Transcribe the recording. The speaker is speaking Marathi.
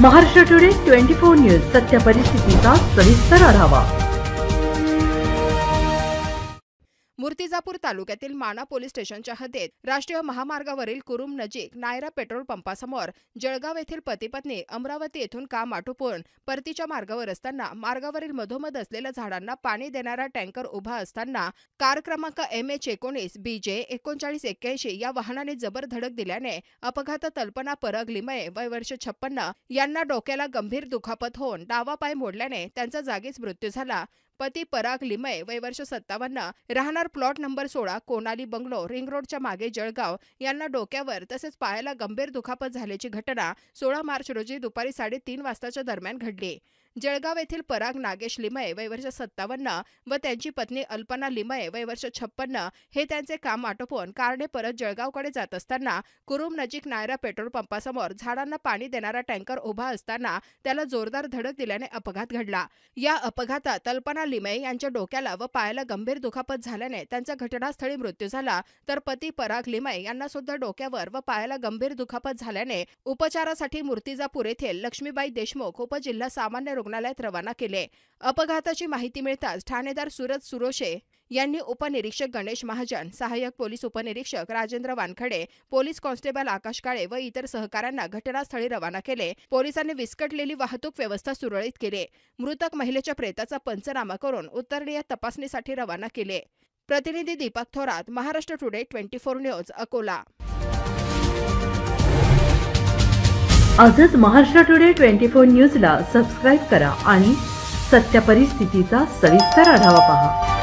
महाराष्ट्र टुडे 24 न्यूज सत्य परिस्थितीचा सविस्तर आढावा। मूर्तिजापूर तालुक्यातील माना पोलीस स्टेशनच्या हद्दीत राष्ट्रीय महामार्गावरील कुरुम नजीक नायरा पेट्रोल पंपासमोर जळगाव येथील पती-पत्नी अमरावती येथून काम आटोपून परतीच्या मार्गावर असताना मार्गावरील मधोमध असलेल्या झाडांना पाणी देणारा टँकर उभा असताना कार क्रमांक MH19 BJ 3981 या वाहनाने जबर धडक दिल्याने अपघातात कल्पना परग लिमये वय वर्ष 56 यांना डोक्याला गंभीर दुखापत होऊन डावा पाय मोडल्याने त्यांचा जागीच मृत्यू झाला। पती पराग लिमये वय वर्ष 57 राहणार प्लॉट नंबर 16 कोनाली बंगलो रिंग रोडच्या मागे जळगाव यांना डोक्यावर तसेच पायाला गंभीर दुखापत झाल्याची घटना 16 मार्च रोजी दुपारी 3:30 वाजताच्या दरम्यान घडली। जळगाव येथील पराग नागेश लिमये वय वर्ष 57 व त्यांची पत्नी अल्पना लिमये वय वर्ष 56 हे त्यांचे काम आटोपून कारने परत जळगावकडे जात असताना कुरुम नजीक नायरा पेट्रोल पंपासमोर झाडांना पाणी देणारा टँकर उभा असताना त्याला जोरदार धडक दिल्याने अपघात घडला। या अपघातात अल्पना लिमये यांच्या डोक्याला व पायाला गंभीर दुखापत झाल्याने त्यांचा घटनास्थळी मृत्यू झाला, तर पती पराग लिमये यांना सुद्धा डोक्यावर व पायाला गंभीर दुखापत झाल्याने उपचारासाठी मूर्तिजापूर येथील लक्ष्मीबाई देशमुख उपजिल्हा सामान्य रुग्णालयात रवाना केले। अपघाताची माहिती मिळताच ठाणेदार सूरज सुरोशे यांनी उपनिरीक्षक गणेश महाजन, सहाय्यक पोलीस उपनिरीक्षक राजेंद्र वानखडे, पोलीस कॉन्स्टेबल आकाश काळे व इतर सहकाऱ्यांना घटनास्थळी रवाना केले। पोलिसांनी विस्कटलेली वाहतूक व्यवस्था सुरळीत केली। मृतक महिलेच्या प्रेताचा पंचनामा करून उत्तरनीय तपासणीसाठी रवाना केले। प्रतिनिधी दीपक थोरात, महाराष्ट्र टुडे 24 न्यूज, अकोला। आजच महाराष्ट्र टुडे 24 न्यूजला सबस्क्राइब करा आणि सत्य परिस्थितीचा सविस्तर आढावा पहा।